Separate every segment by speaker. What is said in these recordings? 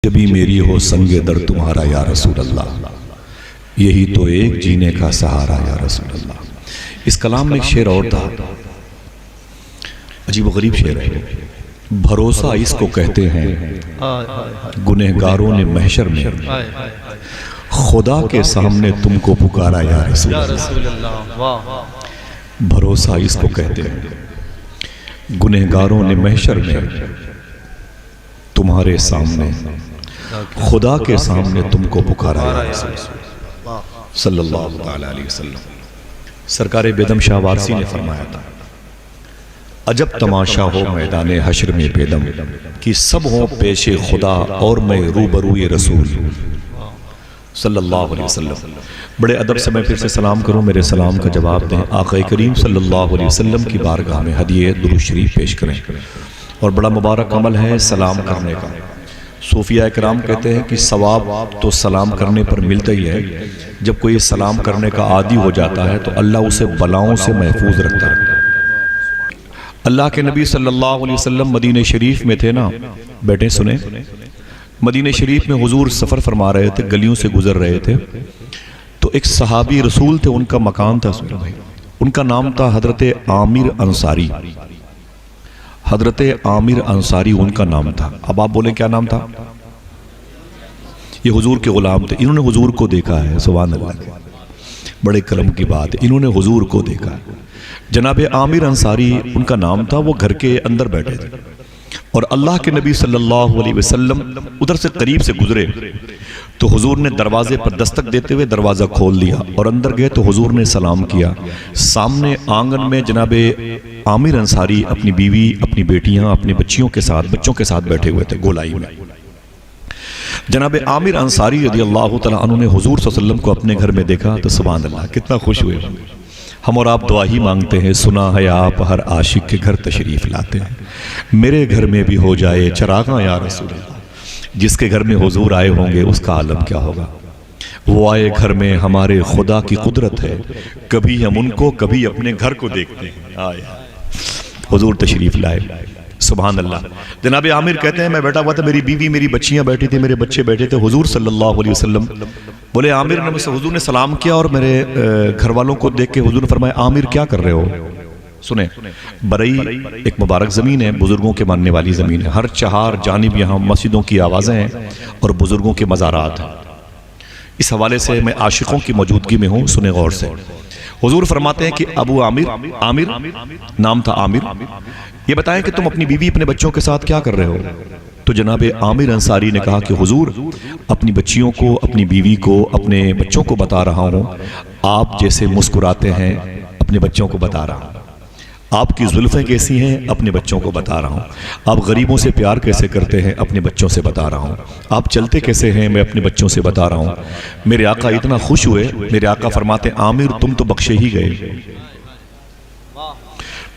Speaker 1: جبھی میری ہو سنگ در تمہارا یا رسول اللہ، یہی تو ایک جینے کا سہارا یا رسول اللہ۔ اس کلام میں ایک شعر اور تھا، عجیب و غریب شعر ہے۔ بھروسہ اس کو کہتے ہیں گنہگاروں نے محشر میں، خدا کے سامنے تم کو پکارا یا رسول اللہ۔ بھروسہ اس کو کہتے ہیں گنہگاروں نے محشر میں، تمہارے سامنے خدا کے سامنے تم کو پکارا یا رسول اللہ صلی اللہ علیہ وسلم۔ سرکار بیدم شاہ وارسی نے فرمایا تھا، عجب تماشا ہو میدان حشر میں بیدم کہ سب ہوں پیش خدا اور میں روبروئے رسول صلی اللہ علیہ وسلم۔ بڑے ادب سے میں پھر سے سلام کروں، میرے سلام کا جواب دیں، آقا کریم صلی اللہ علیہ وسلم کی بارگاہ میں ہدیہ درود شریف پیش کریں۔ اور بڑا مبارک عمل ہے سلام کرنے کا۔ صوفیاء کرام کہتے ہیں کہ ثواب تو سلام کرنے پر ملتا ہی ہے، جب کوئی سلام کرنے کا عادی ہو جاتا ہے تو اللہ اسے بلاؤں سے محفوظ رکھتا ہے۔ اللہ کے نبی صلی اللہ علیہ وسلم مدینہ شریف میں تھے نا، بیٹھے سنیں، مدینہ شریف میں حضور سفر فرما رہے تھے، گلیوں سے گزر رہے تھے، تو ایک صحابی رسول تھے، ان کا مکان تھا، ان کا نام تھا حضرت عامر انصاری۔ حضرت عامر انصاری ان کا نام تھا۔ اب آپ بولیں کیا نام تھا؟ یہ حضور کے غلام تھے، انہوں نے حضور کو دیکھا ہے، سبحان اللہ، بڑے کرم کی بات ہے، انہوں نے حضور کو دیکھا ہے۔ جناب عامر انصاری ان کا نام تھا، وہ گھر کے اندر بیٹھے تھے اور اللہ کے نبی صلی اللہ علیہ وسلم ادھر سے قریب سے گزرے تو حضور نے دروازے پر دستک دیتے ہوئے دروازہ کھول دیا اور اندر گئے تو حضور نے سلام کیا۔ سامنے آنگن میں جناب عامر انصاری اپنی بیوی، اپنی بیٹیاں، اپنے بچوں کے ساتھ بیٹھے ہوئے تھے گولائی میں۔ جناب عامر انصاری رضی اللہ تعالیٰ عنہ نے حضور صلی اللہ علیہ وسلم کو اپنے گھر میں دیکھا تو سبحان اللہ کتنا خوش ہوئے۔ ہم اور آپ دعا ہی مانگتے ہیں، سنا ہے آپ ہر عاشق کے گھر تشریف لاتے ہیں، میرے گھر میں بھی ہو جائے چراغاں یا رسول اللہ۔ جس کے گھر میں حضور آئے ہوں گے اس کا عالم کیا ہوگا۔ وہ آئے گھر میں ہمارے خدا کی قدرت ہے، کبھی ہم ان کو کبھی اپنے گھر کو دیکھتے ہیں۔ آئے حضور تشریف لائے، سبحان اللہ۔ جناب عامر کہتے ہیں میں بیٹھا ہوا تھا، میری بیوی میری بچیاں بیٹھی تھی، میرے بچے بیٹھے تھے، حضور صلی اللہ علیہ وسلم بولے عامر نے، حضور نے سلام کیا اور میرے گھر والوں کو دیکھ کے حضور نے فرمایا عامر کیا کر رہے ہو؟ سنیں، برئی ایک مبارک زمین ہے، بزرگوں کے ماننے والی زمین ہے، ہر چہار جانب یہاں مسجدوں کی آوازیں ہیں اور بزرگوں کے مزارات ہیں۔ اس حوالے سے میں عاشقوں کی موجودگی میں ہوں، سنیں غور سے۔ حضور فرماتے ہیں کہ ابو عامر نام تھا عامر، یہ بتائیں کہ تم اپنی بیوی اپنے بچوں کے ساتھ کیا کر رہے ہو؟ تو جناب عامر انصاری نے کہا کہ حضور اپنی بچیوں کو، اپنی بیوی کو، اپنے بچوں کو بتا رہا ہوں، آپ جیسے مسکراتے ہیں اپنے بچوں کو بتا رہا ہوں، آپ کی زلفیں کیسی ہیں اپنے بچوں کو بتا رہا ہوں، آپ غریبوں سے پیار کیسے کرتے ہیں اپنے بچوں سے بتا رہا ہوں، آپ چلتے کیسے ہیں میں اپنے بچوں سے بتا رہا ہوں۔ میرے آقا اتنا خوش ہوئے، میرے آقا فرماتے ہیں عامر تم تو بخشے ہی گئے،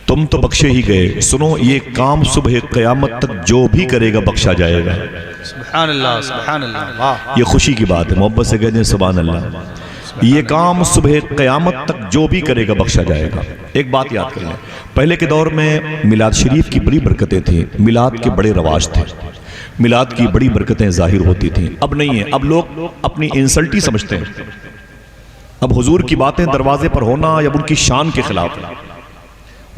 Speaker 1: تم تو بخشے ہی گئے، سنو یہ کام صبح قیامت تک جو بھی کرے گا بخشا جائے گا۔
Speaker 2: سبحان اللہ، سبحان اللہ،
Speaker 1: یہ خوشی کی بات ہے، محبت سے کہتے ہیں سبحان اللہ۔ یہ کام صبح قیامت تک جو بھی کرے گا بخشا جائے گا۔ ایک بات یاد کریں، پہلے کے دور میں میلاد شریف کی بڑی برکتیں تھیں، میلاد کے بڑے رواج تھے، میلاد کی بڑی برکتیں ظاہر ہوتی تھیں، اب نہیں ہیں، اب لوگ اپنی انسلٹ ہی سمجھتے ہیں۔ اب حضور کی باتیں دروازے پر ہونا یا ان کی شان کے خلاف ہے،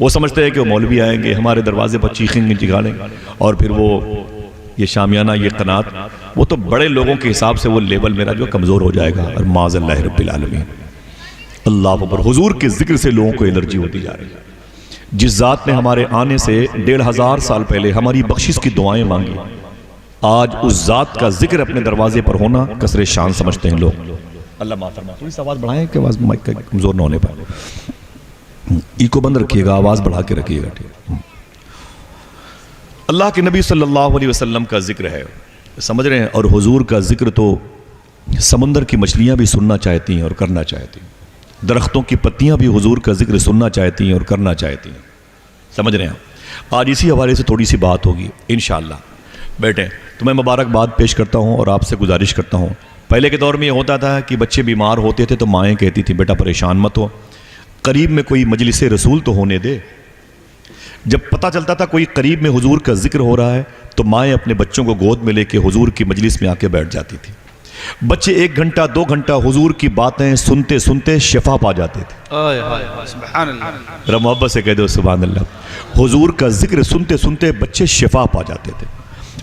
Speaker 1: وہ سمجھتے ہیں کہ وہ مولوی آئیں گے ہمارے دروازے پر چیخیں گے چگالیں گے اور پھر وہ یہ شامیانہ یہ قنات، وہ تو بڑے لوگوں کے حساب سے وہ لیبل میرا جو کمزور ہو جائے گا، اور معاذ اللہ رب العالمین۔ اللہ اکبر، حضور کے ذکر سے لوگوں کو الرجی ہوتی جا رہی ہے۔ جس ذات نے ہمارے آنے سے 1500 سال پہلے ہماری بخشش کی دعائیں مانگی، آج اس ذات کا ذکر اپنے دروازے پر ہونا کسر شان سمجھتے ہیں لوگ۔ اللہ معاف فرمائے، تھوڑی سی آواز بڑھائیں کہ آواز مائک کا کمزور نہ ہونے پر، ایکو بند رکھیے گا، آواز بڑھا کے رکھیے گا۔ اللہ کے نبی صلی اللہ علیہ وسلم کا ذکر ہے، سمجھ رہے ہیں، اور حضور کا ذکر تو سمندر کی مچھلیاں بھی سننا چاہتی ہیں اور کرنا چاہتی ہیں، درختوں کی پتیاں بھی حضور کا ذکر سننا چاہتی ہیں اور کرنا چاہتی ہیں، سمجھ رہے ہیں۔ آج اسی حوالے سے تھوڑی سی بات ہوگی انشاءاللہ۔ بیٹھیں تو میں مبارکباد پیش کرتا ہوں اور آپ سے گزارش کرتا ہوں، پہلے کے دور میں یہ ہوتا تھا کہ بچے بیمار ہوتے تھے تو مائیں کہتی تھیں بیٹا پریشان مت ہو، قریب میں کوئی مجلس رسول تو ہونے دے، جب پتہ چلتا تھا کوئی قریب میں حضور کا ذکر ہو رہا ہے تو مائیں اپنے بچوں کو گود میں لے کے حضور کی مجلس میں آ کے بیٹھ جاتی تھی. بچے 1 گھنٹہ 2 گھنٹہ حضور کی باتیں سنتے سنتے شفا پا جاتے تھے.
Speaker 2: سبحان اللہ.
Speaker 1: ذرا محبت سے کہہ دو سبحان اللہ. حضور کا ذکر سنتے سنتے بچے شفا پا جاتے تھے.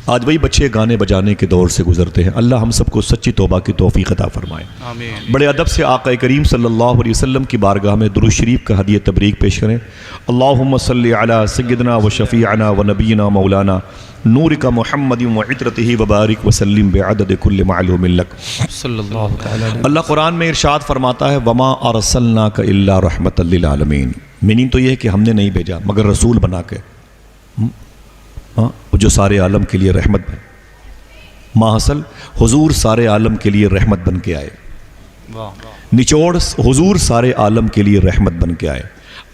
Speaker 1: آج وہی بچے گانے بجانے کے دور سے گزرتے ہیں. اللہ ہم سب کو سچی توبہ کی توفیق عطا فرمائے.
Speaker 2: آمین.
Speaker 1: بڑے ادب سے آقا کریم صلی اللہ علیہ وسلم کی بارگاہ میں درود شریف کا ہدیہ تبریک پیش کریں. اللہم صلی علی سیدنا و شفیعنا و نبینا مولانا نورک محمد و عطرتہ وبارک وسلم بعدد کل معلوم لک.
Speaker 2: صلی اللہ تعالی علیہ.
Speaker 1: اللہ قرآن میں ارشاد فرماتا ہے وما ارسلناک الا رحمۃ للعالمین. میننگ تو یہ ہے کہ ہم نے نہیں بھیجا مگر رسول بنا کے جو سارے عالم کے لیے رحمت بن. ماحصل حضور سارے عالم کے لیے رحمت بن کے آئے. نچوڑ حضور سارے عالم کے لیے رحمت بن کے آئے.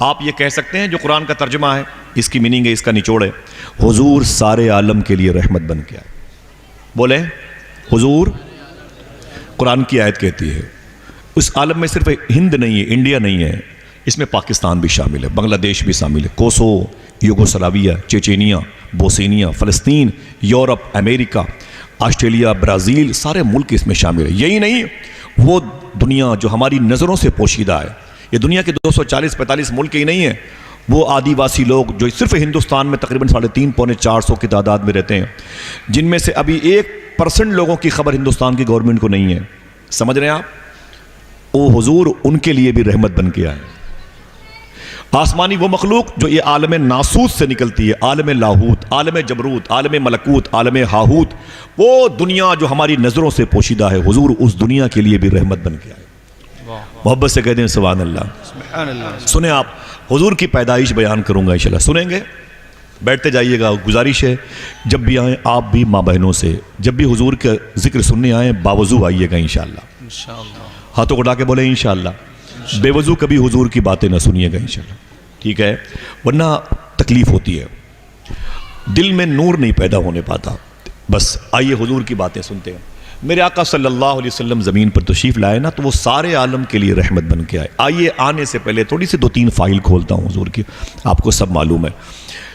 Speaker 1: آپ یہ کہہ سکتے ہیں جو قرآن کا ترجمہ ہے اس کی میننگ ہے, اس کا نچوڑ ہے حضور سارے عالم کے لیے رحمت بن کے آئے. بولے حضور. قرآن کی آیت کہتی ہے اس عالم میں صرف ہند نہیں ہے, انڈیا نہیں ہے, اس میں پاکستان بھی شامل ہے, بنگلہ دیش بھی شامل ہے, کوسو, یوگوسلاویہ, چیچینیا, بوسینیا, فلسطین, یورپ, امریکہ, آسٹریلیا, برازیل, سارے ملک اس میں شامل ہے. یہی نہیں وہ دنیا جو ہماری نظروں سے پوشیدہ ہے. یہ دنیا کے 240-45 ملک ہی نہیں ہیں, وہ آدیواسی لوگ جو صرف ہندوستان میں تقریباً 350-400 کی تعداد میں رہتے ہیں, جن میں سے ابھی 1% لوگوں کی خبر ہندوستان کی گورنمنٹ کو نہیں ہے. سمجھ رہے ہیں آپ؟ وہ حضور ان کے لیے بھی رحمت بن کے آئے. آسمانی وہ مخلوق جو یہ عالم ناسوت سے نکلتی ہے, عالم لاہوت, عالم جبروت, عالم ملکوت, عالم ہاہوت, وہ دنیا جو ہماری نظروں سے پوشیدہ ہے, حضور اس دنیا کے لیے بھی رحمت بن کے آئے. محبت سے کہتے ہیں سبحان اللہ.
Speaker 2: سبحان اللہ.
Speaker 1: سنیں آپ, حضور کی پیدائش بیان کروں گا انشاءاللہ, سنیں گے, بیٹھتے جائیے گا. گزارش ہے جب بھی آئیں آپ بھی ماں بہنوں سے جب بھی حضور کا ذکر سننے آئیں باوضو آئیے گا انشاءاللہ.
Speaker 2: انشاءاللہ.
Speaker 1: ہاتھوں کو اٹھا کے بولیں انشاءاللہ. بے وضو کبھی حضور کی باتیں نہ سنیے گا انشاءاللہ, ٹھیک ہے, ورنہ تکلیف ہوتی ہے, دل میں نور نہیں پیدا ہونے پاتا. بس آئیے حضور کی باتیں سنتے ہیں. میرے آقا صلی اللہ علیہ وسلم زمین پر تشریف لائے نا تو وہ سارے عالم کے لیے رحمت بن کے آئے. آئیے آنے سے پہلے تھوڑی سی 2-3 فائل کھولتا ہوں حضور کی, آپ کو سب معلوم ہے.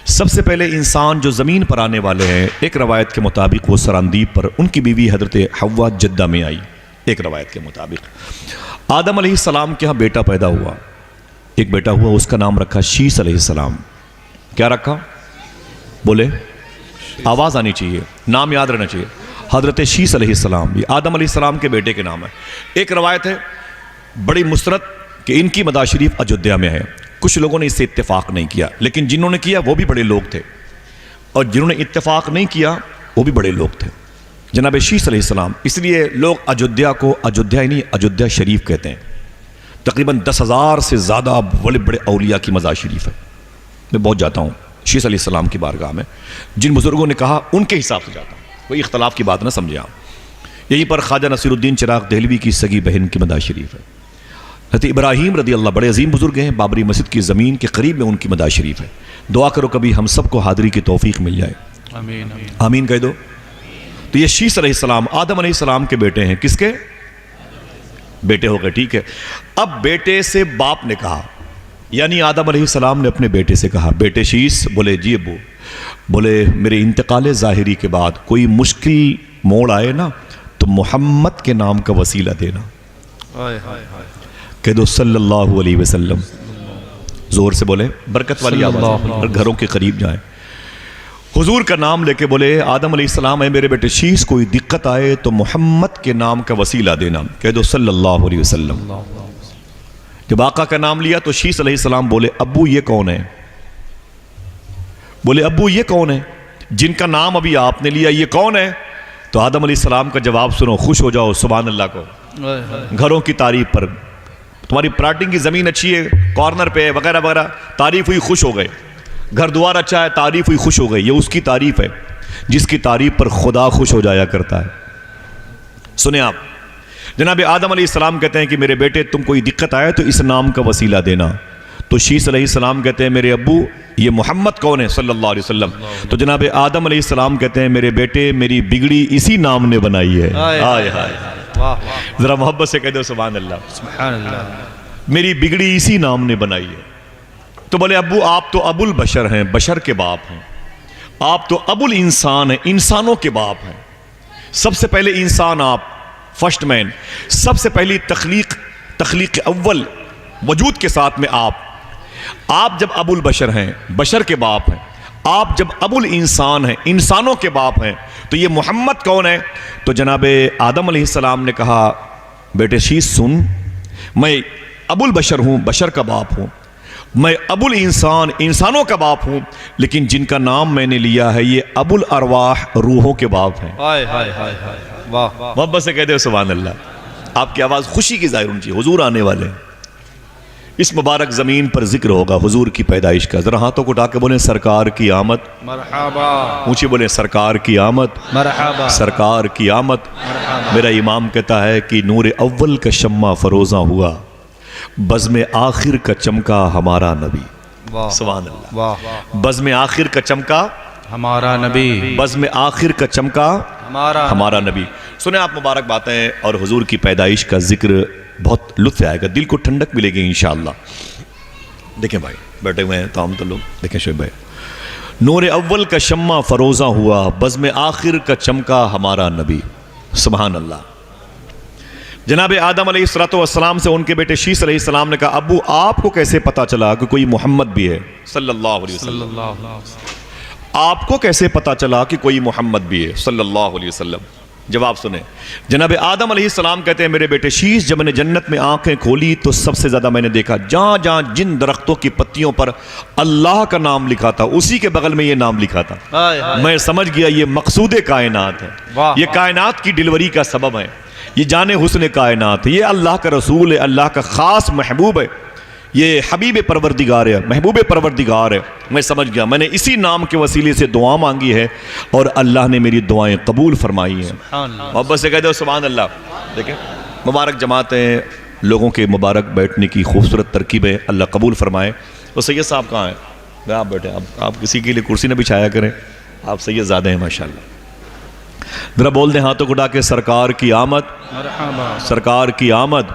Speaker 1: سب سے پہلے انسان جو زمین پر آنے والے ہیں, ایک روایت کے مطابق وہ سراندیب پر ان کی بیوی حضرت حوا جدہ میں آئی. ایک روایت کے مطابق آدم علیہ السلام کے ہاں بیٹا پیدا ہوا, ایک بیٹا ہوا, اس کا نام رکھا شیس علیہ السلام. کیا رکھا؟ بولے, آواز آنی چاہیے, نام یاد رہنا چاہیے. حضرت شیس علیہ السلام, یہ آدم علیہ السلام کے بیٹے کے نام ہے. ایک روایت ہے بڑی مسترد کہ ان کی مدار شریف اجودھیا میں ہے. کچھ لوگوں نے اس سے اتفاق نہیں کیا, لیکن جنہوں نے کیا وہ بھی بڑے لوگ تھے, اور جنہوں نے اتفاق نہیں کیا وہ بھی بڑے لوگ تھے. جناب شیس علیہ السلام, اس لیے لوگ اجودھیا کو اجودھیا ہی نہیں اجودھیا شریف کہتے ہیں. تقریباً 10,000 سے زیادہ بڑے بڑے اولیاء کی مزار شریف ہے. میں بہت جاتا ہوں شیس علیہ السلام کی بارگاہ میں, جن بزرگوں نے کہا ان کے حساب سے جاتا ہوں, کوئی اختلاف کی بات نہ سمجھے آپ. یہیں پر خواجہ نصیر الدین چراغ دہلوی کی سگی بہن کی مزار شریف ہے. حضرت ابراہیم رضی اللہ, بڑے عظیم بزرگ ہیں, بابری مسجد کی زمین کے قریب میں ان کی مزار شریف ہے. دعا کرو کبھی ہم سب کو حاضری کی توفیق مل جائے.
Speaker 2: آمین.
Speaker 1: آمین کہہ دو. تو یہ شیس علیہ السلام آدم علیہ السلام کے بیٹے ہیں. کس کے بیٹے ہو گئے؟ ٹھیک ہے. اب بیٹے سے باپ نے کہا, یعنی آدم علیہ السلام نے اپنے بیٹے سے کہا, بیٹے شیس. بولے جی ابو. بولے میرے انتقال ظاہری کے بعد کوئی مشکل موڑ آئے نا تو محمد کے نام کا وسیلہ دینا. کہہ دو صلی اللہ علیہ وسلم. زور سے بولے, برکت والی آواز, گھروں کے قریب جائیں. حضور کا نام لے کے بولے آدم علیہ السلام, اے میرے بیٹے شیس کوئی دقت آئے تو محمد کے نام کا وسیلہ دینا. کہہ دو صلی اللہ علیہ وسلم. جب آقا کا نام لیا تو شیس علیہ السلام بولے ابو یہ کون ہے؟ بولے ابو یہ کون ہے جن کا نام ابھی آپ نے لیا, یہ کون ہے؟ تو آدم علیہ السلام کا جواب سنو, خوش ہو جاؤ سبحان اللہ کو. گھروں کی تعریف پر, تمہاری پلاٹنگ کی زمین اچھی ہے, کارنر پہ ہے وغیرہ وغیرہ, تعریف ہوئی خوش ہو گئے. گھر دوار اچھا ہے, تعریف ہوئی خوش ہو گئی. یہ اس کی تعریف ہے جس کی تعریف پر خدا خوش ہو جایا کرتا ہے. سنیں آپ, جناب آدم علیہ السلام کہتے ہیں کہ میرے بیٹے تم کوئی دقت آئے تو اس نام کا وسیلہ دینا. تو شیس علیہ السلام کہتے ہیں میرے ابو یہ محمد کون ہے صلی اللہ علیہ وسلم. تو جناب آدم علیہ السلام کہتے ہیں میرے بیٹے میری بگڑی اسی نام نے بنائی ہے. آئے ہائے, ذرا محبت سے کہہ دو سبحان اللہ.
Speaker 2: سبحان اللہ.
Speaker 1: میری بگڑی اسی نام نے بنائی ہے. تو بولے ابو آپ تو ابو البشر ہیں، بشر کے باپ ہیں، آپ تو ابو الانسان ہیں، انسانوں کے باپ ہیں، سب سے پہلے انسان آپ، فرسٹ مین، سب سے پہلی تخلیق اول وجود کے ساتھ میں آپ جب ابو البشر ہیں، بشر کے باپ ہیں، آپ جب ابو الانسان ہیں، انسانوں کے باپ ہیں، تو یہ محمد کون ہے؟ تو جناب آدم علیہ السلام نے کہا بیٹے شیش سن، میں ابو البشر ہوں، بشر کا باپ ہوں، میں ابو الانسان، انسانوں کا باپ ہوں، لیکن جن کا نام میں نے لیا ہے یہ ابو الارواح، روحوں کے باپ ہیں۔
Speaker 2: ہائے ہائے ہائے ہائے، واہ
Speaker 1: محبت سے کہتے ہو سبحان اللہ۔ آپ کی آواز خوشی کی ظاہر ہونی چاہیے، حضور آنے والے ہیں، اس مبارک زمین پر ذکر ہوگا حضور کی پیدائش کا۔ ذرا ہاتھوں کو اٹھا کے بولیں سرکار کی آمد،
Speaker 2: مرحبا
Speaker 1: اونچی بولیں سرکار کی آمد،
Speaker 2: مرحبا
Speaker 1: سرکار کی آمد۔ میرا امام کہتا ہے کہ نور اول کا شمع فروزاں ہوا، بزم آخر کا چمکا ہمارا نبی۔
Speaker 2: واہ
Speaker 1: سبحان اللہ۔
Speaker 2: واہ،
Speaker 1: بزم آخر کا چمکا
Speaker 2: ہمارا نبی،
Speaker 1: بزم آخر کا چمکا
Speaker 2: ہمارا
Speaker 1: نبی۔ سنیں آپ مبارک باتیں اور حضور کی پیدائش کا ذکر، بہت لطف آئے گا، دل کو ٹھنڈک ملے گی انشاءاللہ۔ دیکھیں بھائی بیٹھے ہوئے ہیں تمام تو لوگ، دیکھیں شعیب بھائی، نور اول کا شمع فروزاں ہوا، بزم آخر کا چمکا ہمارا نبی۔ سبحان اللہ۔ جناب آدم علیہ السلام سے ان کے بیٹے شیس علیہ السلام نے کہا ابو آپ کو کیسے پتا چلا کہ کوئی محمد بھی ہے صلی اللہ علیہ وسلم؟
Speaker 2: صلی اللہ علیہ وسلم،
Speaker 1: آپ کو کیسے پتا چلا کہ کوئی محمد بھی ہے صلی اللہ علیہ وسلم؟ جواب سنیں، جناب آدم علیہ السلام کہتے ہیں میرے بیٹے شیش، جب میں نے جنت میں آنکھیں کھولی تو سب سے زیادہ میں نے دیکھا جہاں جہاں جن درختوں کی پتیوں پر اللہ کا نام لکھا تھا اسی کے بغل میں یہ نام لکھا تھا۔
Speaker 2: ہائے ہائے،
Speaker 1: میں سمجھ گیا یہ مقصود کائنات ہے،
Speaker 2: واہ
Speaker 1: یہ کائنات کی ڈلیوری کا سبب ہے، یہ جان حسن کائنات ہے، یہ اللہ کا رسول ہے، اللہ کا خاص محبوب ہے، یہ حبیب پروردگار ہے، محبوب پروردگار ہے۔ میں سمجھ گیا، میں نے اسی نام کے وسیلے سے دعا مانگی ہے اور اللہ نے میری دعائیں قبول فرمائی ہیں۔
Speaker 2: سبحان اللہ،
Speaker 1: محبت سے کہتے ہو سبحان اللہ۔ دیکھیں مبارک جماعتیں، لوگوں کے مبارک بیٹھنے کی خوبصورت ترکیبیں اللہ قبول فرمائے۔ وہ سید صاحب کہاں ہیں؟ آپ بیٹھے، آپ کسی کے لیے کرسی نہ بچھایا کریں، آپ سید زادے ہیں ماشاءاللہ۔ ذرا بول دیں ہاتھوں کو اٹھا کے سرکار کی آمد،
Speaker 2: مرحبا،
Speaker 1: سرکار کی آمد،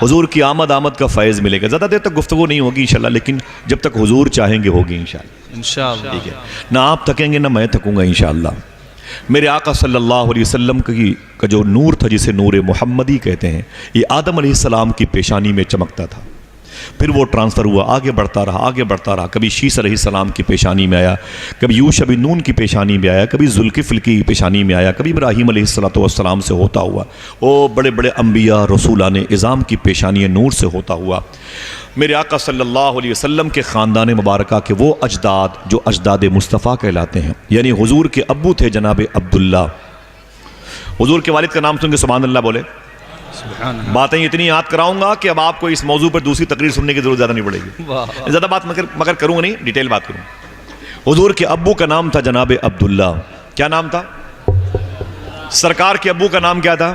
Speaker 1: حضور کی آمد کا فیض ملے گا۔ زیادہ دیر تک گفتگو نہیں ہوگی انشاءاللہ، لیکن جب تک حضور چاہیں گے ہوگی انشاءاللہ،
Speaker 2: انشاءاللہ،
Speaker 1: ٹھیک ہے؟ نہ آپ تھکیں گے نہ میں تھکوں گا انشاءاللہ۔ میرے آقا صلی اللہ علیہ وسلم کا جو نور تھا جسے نور محمدی کہتے ہیں، یہ آدم علیہ السلام کی پیشانی میں چمکتا تھا، پھر وہ ٹرانسفر ہوا، آگے بڑھتا رہا، کبھی شیس علیہ السلام کی پیشانی میں آیا، کبھی یوشع بن نون کی پیشانی میں آیا، کبھی ذوالکفل کی پیشانی میں آیا، کبھی ابراہیم علیہ السلام سے ہوتا ہوا، وہ بڑے بڑے انبیاء رسولان اعظام کی پیشانی نور سے ہوتا ہوا۔ میرے آقا صلی اللہ علیہ وسلم کے خاندان مبارکہ کے وہ اجداد جو اجداد مصطفیٰ کہلاتے ہیں، یعنی حضور کے ابو تھے جناب عبداللہ۔ حضور کے والد کا نام سن کے سبحان اللہ بولے۔
Speaker 2: سبحان اللہ،
Speaker 1: باتیں اتنی یاد کراؤں گا کہ اب آپ کو اس موضوع پر دوسری تقریر سننے کی ضرورت زیادہ نہیں پڑے گی،
Speaker 2: واہ،
Speaker 1: زیادہ بات مگر کروں گا نہیں، ڈیٹیل بات کروں گا۔ حضور کے ابو کا نام تھا جناب عبداللہ۔ کیا نام تھا؟ سرکار کے ابو کا نام کیا تھا؟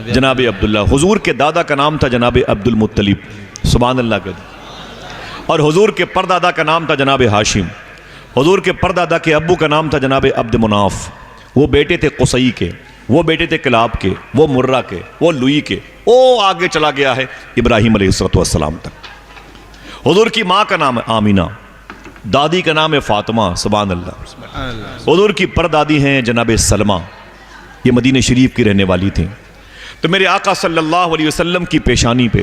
Speaker 1: جناب عبداللہ۔ حضور کے دادا کا نام تھا جناب عبد المطلب، سبحان اللہ کہتے۔ اور حضور کے پردادا کا نام تھا جناب ہاشم۔ حضور کے پردادا کے ابو کا نام تھا جناب عبد مناف، وہ بیٹے تھے قصی کے، وہ بیٹے تھے کلاب کے، وہ مرہ کے، وہ لوئی کے، وہ آگے چلا گیا ہے ابراہیم علیہ السلام تک۔ حضور کی ماں کا نام ہے آمینہ، دادی کا نام ہے فاطمہ، سبحان اللہ۔
Speaker 2: سبحان اللہ،
Speaker 1: حضور کی پردادی ہیں جناب سلمہ، یہ مدینہ شریف کی رہنے والی تھیں۔ تو میرے آقا صلی اللہ علیہ وسلم کی پیشانی پہ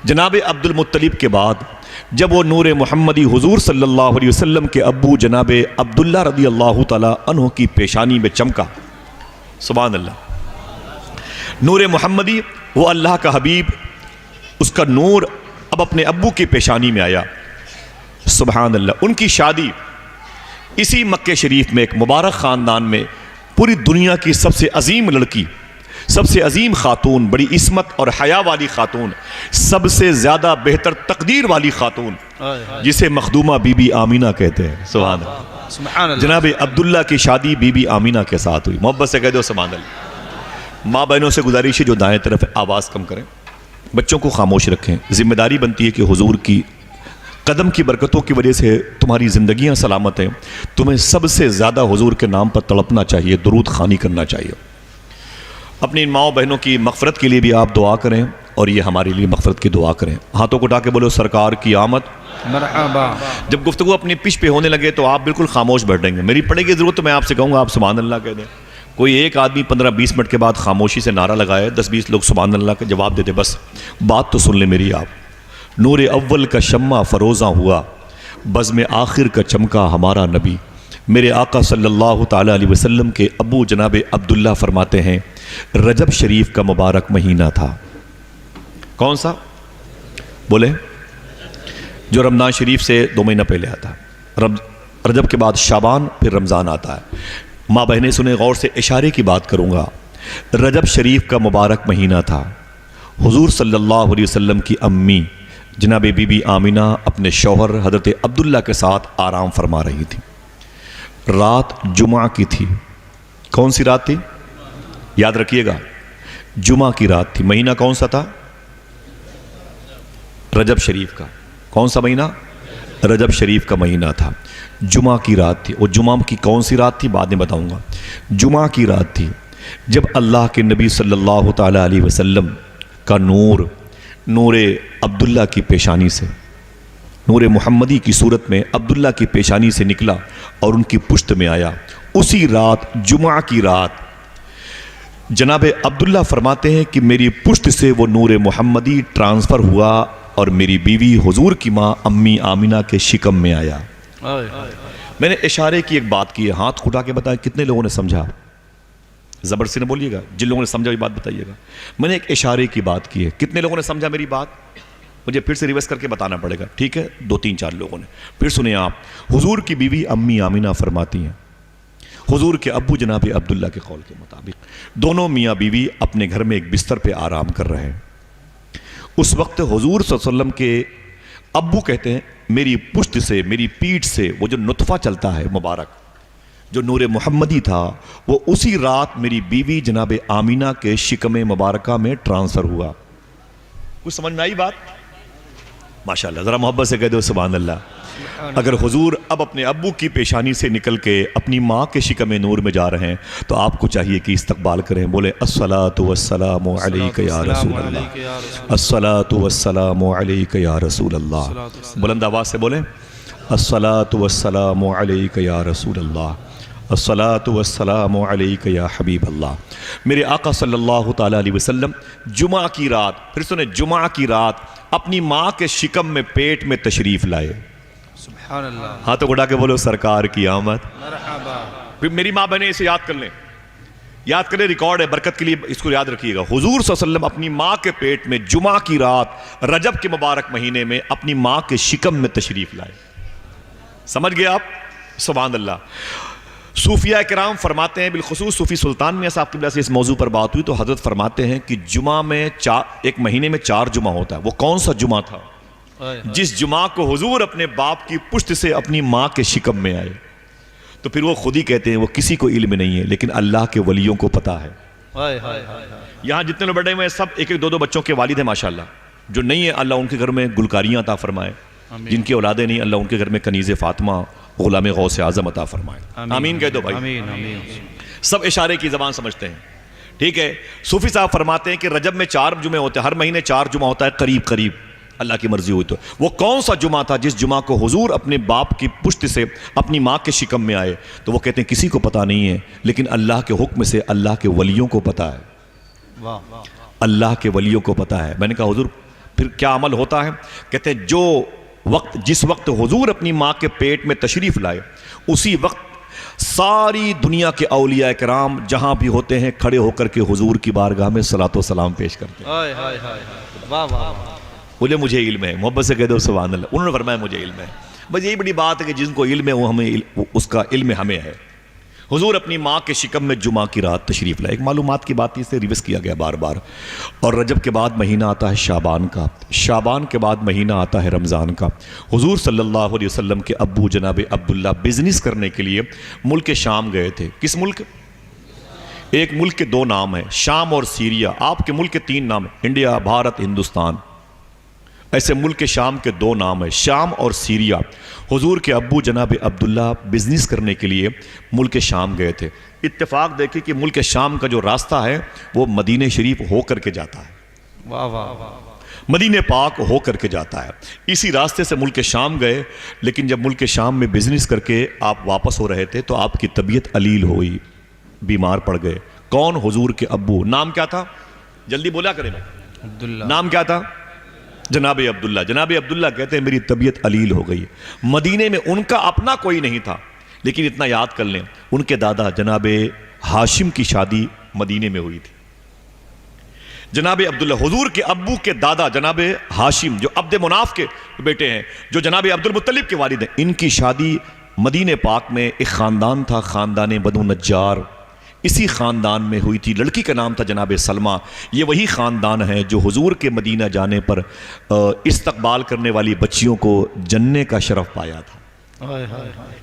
Speaker 1: جناب عبد المطلب کے بعد جب وہ نور محمدی حضور صلی اللہ علیہ وسلم کے ابو جناب عبداللہ رضی اللہ تعالیٰ عنہ کی پیشانی میں چمکا، سبحان اللہ، نور محمدی، وہ اللہ کا حبیب، اس کا نور اب اپنے ابو کی پیشانی میں آیا، سبحان اللہ۔ ان کی شادی اسی مکہ شریف میں ایک مبارک خاندان میں، پوری دنیا کی سب سے عظیم لڑکی، سب سے عظیم خاتون، بڑی عصمت اور حیا والی خاتون، سب سے زیادہ بہتر تقدیر والی خاتون، جسے مخدومہ بی بی آمینہ کہتے ہیں، سبحان اللہ۔
Speaker 2: سبحان اللہ،
Speaker 1: جناب عبداللہ کی شادی بی بی آمینہ کے ساتھ ہوئی۔ محبت سے کہہ دو سبحان اللہ۔ ماں بہنوں سے گزارش ہے جو دائیں طرف آواز کم کریں، بچوں کو خاموش رکھیں۔ ذمہ داری بنتی ہے کہ حضور کی قدم کی برکتوں کی وجہ سے تمہاری زندگیاں سلامت ہیں، تمہیں سب سے زیادہ حضور کے نام پر تڑپنا چاہیے، درود خوانی کرنا چاہیے۔ اپنی ان ماؤں بہنوں کی مغفرت کے لیے بھی آپ دعا کریں اور یہ ہمارے لیے مغفرت کی دعا کریں۔ ہاتھوں کو اٹھا کے بولو سرکار کی آمد،
Speaker 2: مرحبا
Speaker 1: جب گفتگو اپنی پچ پہ ہونے لگے تو آپ بالکل خاموش بیٹھیں گے. میری پڑے گی ضرورت تو میں آپ سے کہوں گا آپ سبحان اللہ کہہ دیں. کوئی ایک آدمی 15-20 منٹ کے بعد خاموشی سے نعرہ لگائے, 10-20 لوگ سبحان اللہ کا جواب دیتے. بس بات تو سن لیں میری آپ. نور اول کا شمع فروزاں ہوا, بزم آخر کا چمکا ہمارا نبی. میرے آقا صلی اللہ تعالیٰ علیہ وسلم کے ابو جناب عبداللہ فرماتے ہیں رجب شریف کا مبارک مہینہ تھا. کون سا بولے؟ جو رمضان شریف سے 2 مہینہ پہلے آتا ہے. رجب کے بعد شعبان, پھر رمضان آتا ہے. ماں بہنیں سنیں غور سے, اشارے کی بات کروں گا. رجب شریف کا مبارک مہینہ تھا. حضور صلی اللہ علیہ وسلم کی امی جناب بی بی آمینہ اپنے شوہر حضرت عبداللہ کے ساتھ آرام فرما رہی تھی. رات جمعہ کی تھی. کون سی رات تھی؟ یاد رکھیے گا, جمعہ کی رات تھی. مہینہ کون سا تھا؟ رجب شریف کا. کون سا مہینہ؟ رجب شریف کا مہینہ تھا. جمعہ کی رات تھی. اور جمعہ کی کون سی رات تھی بعد میں بتاؤں گا. جمعہ کی رات تھی جب اللہ کے نبی صلی اللہ تعالیٰ علیہ وسلم کا نور عبداللہ کی پیشانی سے, نور محمدی کی صورت میں عبداللہ کی پیشانی سے نکلا اور ان کی پشت میں آیا. اسی رات, جمعہ کی رات, جناب عبداللہ فرماتے ہیں کہ میری پشت سے وہ نور محمدی ٹرانسفر ہوا اور میری بیوی حضور کی ماں امی آمینہ کے شکم میں آیا. میں نے اشارے کی ایک بات کی ہے, ہاتھ اٹھا کے بتائیں کتنے لوگوں نے سمجھا؟ زبر سے نہ بولیے گا, جن لوگوں نے سمجھا یہ بات بتائیے گا. میں نے ایک اشارے کی بات کی ہے, کتنے لوگوں نے سمجھا میری بات؟ مجھے پھر سے ریورس کر کے بتانا پڑے گا, ٹھیک ہے؟ 2-3-4 لوگوں نے. پھر سنیں آپ. حضور کی بیوی امی آمینہ فرماتی ہیں حضور کے ابو جناب عبداللہ کے قول کے مطابق دونوں میاں بیوی اپنے گھر میں ایک بستر پہ آرام کر رہے ہیں. اس وقت حضور صلی اللہ علیہ وسلم کے ابو کہتے ہیں میری پشت سے, میری پیٹھ سے وہ جو نطفہ چلتا ہے مبارک, جو نور محمدی تھا, وہ اسی رات میری بیوی جناب آمینہ کے شکم مبارکہ میں ٹرانسفر ہوا. کچھ سمجھ میں آئی بات؟ ماشاءاللہ, ذرا محبت سے کہہ دو سبحان اللہ. اگر حضور اب اپنے ابو کی پیشانی سے نکل کے اپنی ماں کے شکم نور میں جا رہے ہیں تو آپ کو چاہیے کہ استقبال کریں. بولے الصلاۃ والسلام علیک یا رسول اللہ, الصلاۃ والسلام علیک یا رسول اللہ. بلند آواز سے بولیں الصلاۃ والسلام علیک یا رسول اللہ, الصلاۃ والسلام علیک یا حبیب اللہ. میرے آقا صلی اللہ تعالیٰ علیہ وسلم جمعہ کی رات, پھر سنیں, جمعہ کی رات اپنی ماں کے شکم میں پیٹ میں تشریف لائے.
Speaker 2: سبحان اللہ.
Speaker 1: ہاتھوں اٹھا کے بولو سرکار کی آمد.
Speaker 2: مرحبا.
Speaker 1: پھر میری ماں بہنیں اسے یاد کر لیں, یاد کریں, ریکارڈ ہے, برکت کے لیے اس کو یاد رکھیے گا. حضور صلی اللہ علیہ وسلم اپنی ماں کے پیٹ میں جمعہ کی رات رجب کے مبارک مہینے میں اپنی ماں کے شکم میں تشریف لائے. سمجھ گئے آپ؟ سبحان اللہ. صوفیاء کرام فرماتے ہیں, بالخصوص صوفی سلطان میاں صاحب کی وجہ سے اس موضوع پر بات ہوئی تو حضرت فرماتے ہیں کہ جمعہ میں ایک مہینے میں 4 جمعہ ہوتا ہے. وہ کون سا جمعہ تھا؟ جس جمعہ کو حضور اپنے باپ کی پشت سے اپنی ماں کے شکم میں آئے. تو پھر وہ خود ہی کہتے ہیں وہ کسی کو علم نہیں ہے لیکن اللہ کے ولیوں کو پتا ہے. یہاں جتنے لوگ بیٹھے ہوئے ہیں سب 1-1 2-2 بچوں کے والد ہیں ماشاءاللہ. جو نہیں ہے اللہ ان کے گھر میں گلکاریاں عطا فرمائے, جن کی اولادیں نہیں اللہ ان کے گھر میں کنیز فاطمہ غلام غوث اعظم عطا فرمائے. آمین کہہ دو بھائی.
Speaker 2: آمین آمین.
Speaker 1: سب اشارے کی زبان سمجھتے ہیں, ٹھیک ہے؟ صوفی صاحب فرماتے ہیں کہ رجب میں 4 جمعے ہوتے ہیں, ہر مہینے 4 جمعہ ہوتا ہے قریب قریب, اللہ کی مرضی ہوئی تو. وہ کون سا جمعہ تھا جس جمعہ کو حضور اپنے باپ کی پشت سے اپنی ماں کے شکم میں آئے؟ تو وہ کہتے ہیں کسی کو پتا نہیں ہے لیکن اللہ کے حکم سے اللہ کے ولیوں کو پتا ہے. اللہ کے ولیوں کو پتا ہے. میں نے کہا حضور پھر کیا عمل ہوتا ہے؟ کہتے ہیں جس وقت حضور اپنی ماں کے پیٹ میں تشریف لائے اسی وقت ساری دنیا کے اولیاء کرام جہاں بھی ہوتے ہیں کھڑے ہو کر کے حضور کی بارگاہ میں صلاۃ و سلام پیش کرتے ہیں. بولے مجھے علم ہے, محبت سے کہہ دو سبحان اللہ. انہوں نے فرمایا مجھے علم ہے. بس یہی بڑی بات ہے کہ جن کو علم ہے وہ ہمیں اس کا علم ہمیں ہے. حضور اپنی ماں کے شکم میں جمعہ کی رات تشریف لائے. ایک معلومات کی بات تھی, اسے ریویس کیا گیا بار بار. اور رجب کے بعد مہینہ آتا ہے شعبان کا, شعبان کے بعد مہینہ آتا ہے رمضان کا. حضور صلی اللہ علیہ وسلم کے ابو جناب عبداللہ بزنس کرنے کے لیے ملک شام گئے تھے. کس ملک؟ ایک ملک کے 2 نام ہیں, شام اور سیریا. آپ کے ملک کے 3 نام ہیں, انڈیا, بھارت, ہندوستان. ایسے ملک شام کے 2 نام ہیں, شام اور سیریا. حضور کے ابو جناب عبداللہ بزنس کرنے کے لیے ملک شام گئے تھے. اتفاق دیکھیں کہ ملک شام کا جو راستہ ہے وہ مدینہ شریف ہو کر کے جاتا ہے. مدینہ پاک ہو کر کے جاتا ہے. اسی راستے سے ملک شام گئے، لیکن جب ملک شام میں بزنس کر کے آپ واپس ہو رہے تھے تو آپ کی طبیعت علیل ہوئی، بیمار پڑ گئے. کون؟ حضور کے ابو. نام کیا تھا؟ جلدی بولا کریں.
Speaker 2: عبداللہ.
Speaker 1: نام کیا تھا؟ جناب عبداللہ. جناب عبداللہ کہتے ہیں میری طبیعت علیل ہو گئی. مدینے میں ان کا اپنا کوئی نہیں تھا، لیکن اتنا یاد کر لیں ان کے دادا جناب ہاشم کی شادی مدینے میں ہوئی تھی. جناب عبداللہ حضور کے ابو کے دادا جناب ہاشم جو عبد مناف کے بیٹے ہیں، جو جناب عبد المطلب کے والد ہیں، ان کی شادی مدینہ پاک میں ایک خاندان تھا، خاندان بنو نجار. اسی خاندان میں ہوئی تھی. لڑکی کا نام تھا جناب سلمہ. یہ وہی خاندان ہے جو حضور کے مدینہ جانے پر استقبال کرنے والی بچیوں کو جننے کا شرف پایا تھا.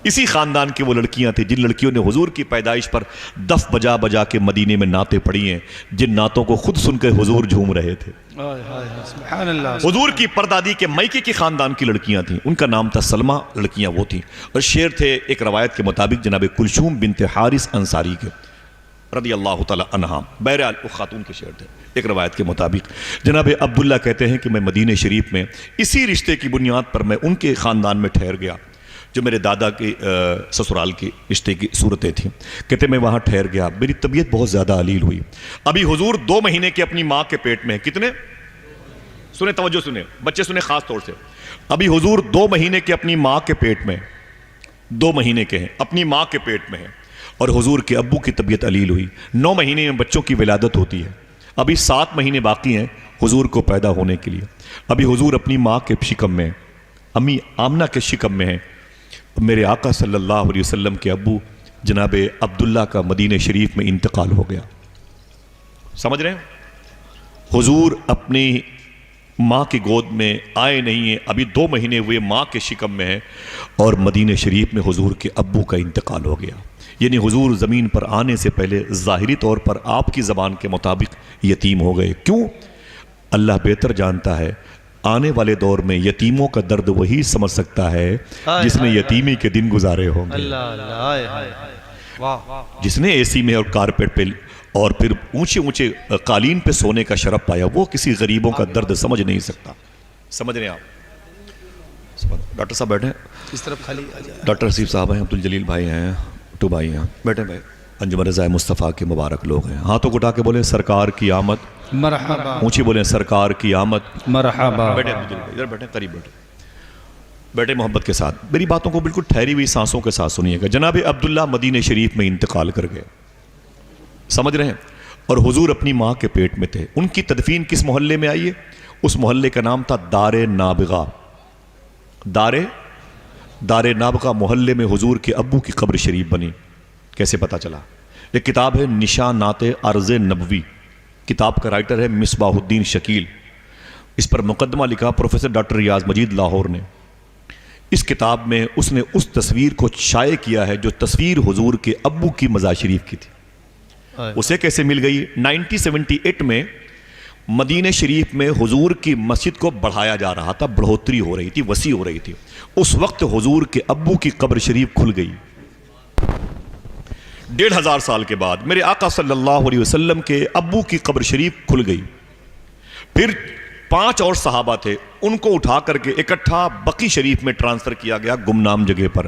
Speaker 1: اسی خاندان کی وہ لڑکیاں تھیں جن لڑکیوں نے حضور کی پیدائش پر دف بجا بجا کے مدینے میں نعتیں پڑھی ہیں، جن نعتوں کو خود سن کے حضور جھوم رہے تھے.
Speaker 2: سبحان اللہ.
Speaker 1: حضور کی پردادی کے میکے کی خاندان کی لڑکیاں تھیں، ان کا نام تھا سلمہ، لڑکیاں وہ تھیں. اور شعر تھے ایک روایت کے مطابق جناب کلثوم بنت حارث انصاری کے رضی اللہ تعالی عنہا. بہرحال وہ خاتون کے شعر تھے. ایک روایت کے مطابق جناب عبداللہ کہتے ہیں کہ میں مدینہ شریف میں اسی رشتے کی بنیاد پر میں ان کے خاندان میں ٹھہر گیا جو میرے دادا کے سسرال کے رشتے کی صورتیں تھیں. کہتے میں وہاں ٹھہر گیا. میری طبیعت بہت زیادہ علیل ہوئی. ابھی حضور 2 مہینے کے اپنی ماں کے پیٹ میں ہیں. کتنے؟ سنیں، توجہ سنیں بچے، سنیں خاص طور سے. ابھی حضور 2 مہینے کے اپنی ماں کے پیٹ میں، 2 مہینے کے ہیں، اپنی ماں کے پیٹ میں ہیں. اور حضور کے ابو کی طبیعت علیل ہوئی. 9 مہینے میں بچوں کی ولادت ہوتی ہے. ابھی 7 مہینے باقی ہیں حضور کو پیدا ہونے کے لیے. ابھی حضور اپنی ماں کے شکم میں، امی آمنہ کے شکم میں ہیں. میرے آقا صلی اللہ علیہ وسلم کے ابو جناب عبداللہ کا مدینہ شریف میں انتقال ہو گیا. سمجھ رہے ہیں؟ حضور اپنی ماں کی گود میں آئے نہیں ہیں، ابھی 2 مہینے ہوئے ماں کے شکم میں ہیں، اور مدینہ شریف میں حضور کے ابو کا انتقال ہو گیا. یعنی حضور زمین پر آنے سے پہلے ظاہری طور پر آپ کی زبان کے مطابق یتیم ہو گئے. کیوں؟ اللہ بہتر جانتا ہے. آنے والے دور میں یتیموں کا درد وہی سمجھ سکتا ہے جس نے یتیمی کے دن گزارے ہوں گے. جس نے اے سی میں اور کارپیٹ پہ اور پھر اونچے اونچے قالین پہ سونے کا شرف پایا، وہ کسی غریبوں کا درد سمجھ نہیں سکتا. سمجھ رہے ہیں آپ؟ ڈاکٹر صاحب بیٹھے،
Speaker 2: اس طرف خالی آ جائے.
Speaker 1: ڈاکٹر حسیب صاحب ہیں، عبدالجلیل بھائی ہیں، ٹو بھائی ہیں، بیٹھے بھائی. انجمن رضائے مصطفیٰ کے مبارک لوگ ہیں. ہاتھوں کو اٹھا کے بولے سرکار کی آمد.
Speaker 2: مرحبا.
Speaker 1: اونچی بولیں سرکار کی آمد.
Speaker 2: مرحبا.
Speaker 1: بیٹھے ادھر بیٹھے، قریب بیٹھے، بیٹھے محبت کے ساتھ. میری باتوں کو بالکل ٹھہری ہوئی سانسوں کے ساتھ سنیے گا. جناب عبداللہ مدینہ شریف میں انتقال کر گئے. سمجھ رہے ہیں؟ اور حضور اپنی ماں کے پیٹ میں تھے. ان کی تدفین کس محلے میں آئی ہے؟ اس محلے کا نام تھا دار نابغہ. دار نابغہ محلے میں حضور کے ابو کی قبر شریف بنی. کیسے پتا چلا؟ ایک کتاب ہے نشانات ارض نبوی، کتاب کا رائٹر ہے مصباح الدین شکیل. اس پر مقدمہ لکھا پروفیسر ڈاکٹر ریاض مجید لاہور نے. اس کتاب میں اس نے اس تصویر کو شائع کیا ہے جو تصویر حضور کے ابو کی مزار شریف کی تھی. اسے کیسے مل گئی؟ 1978 میں مدینہ شریف میں حضور کی مسجد کو بڑھایا جا رہا تھا، بڑھوتری ہو رہی تھی، وسیع ہو رہی تھی. اس وقت حضور کے ابو کی قبر شریف کھل گئی. 1500 سال کے بعد میرے آقا صلی اللہ علیہ وسلم کے ابو کی قبر شریف کھل گئی. پھر 5 اور صحابہ تھے، ان کو اٹھا کر کے اکٹھا بقی شریف میں ٹرانسفر کیا گیا گمنام جگہ پر.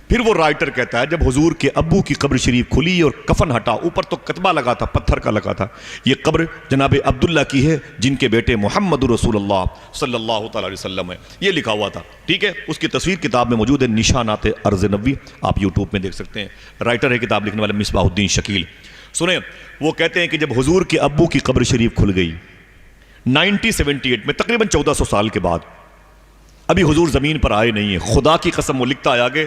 Speaker 1: پھر وہ رائٹر کہتا ہے جب حضور کے ابو کی قبر شریف کھلی اور کفن ہٹا، اوپر تو کتبہ لگا تھا، پتھر کا لگا تھا، یہ قبر جناب عبداللہ کی ہے جن کے بیٹے محمد رسول اللہ صلی اللہ تعالی علیہ وسلم ہے. یہ لکھا ہوا تھا. ٹھیک ہے، اس کی تصویر کتاب میں موجود ہے نشانات ارض نبوی، آپ یوٹیوب میں دیکھ سکتے ہیں. رائٹر ہے کتاب لکھنے والا مصباح الدین شکیل. سنیں، وہ کہتے ہیں کہ جب حضور کے ابو کی قبر شریف کھل گئی 1978 میں، تقریباً 1400 سال کے بعد، ابھی حضور زمین پر آئے نہیں ہیں. خدا کی قسم وہ لکھتا ہے آگے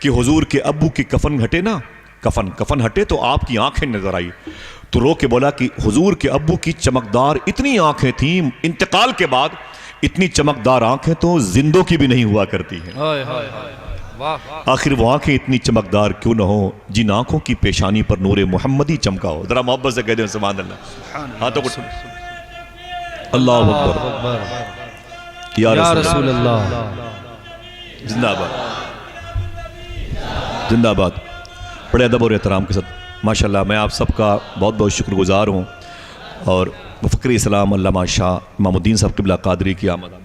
Speaker 1: کہ حضور کے ابو کی کفن ہٹے نا، کفن ہٹے تو آپ کی آنکھیں نظر آئی. تو رو کے بولا کہ حضور کے ابو کی چمکدار اتنی آنکھیں تھیں، انتقال کے بعد اتنی چمکدار آنکھیں تو زندوں کی بھی نہیں ہوا کرتی ہیں. آخر وہ آنکھیں اتنی چمکدار کیوں نہ ہو جن آنکھوں کی پیشانی پر نور محمدی چمکا ہو. ذرا محبت سے کہہ دیں سبحان اللہ. ہاتھوں کو اللہ اکبر، یا رسول اللہ، زندہ آباد، زندہ آباد. بڑے ادب اور احترام کے ساتھ ماشاءاللہ میں آپ سب کا بہت بہت شکر گزار ہوں. اور فقر اسلام علامہ شاہ امام الدین صاحب قبلہ قادری کی آمد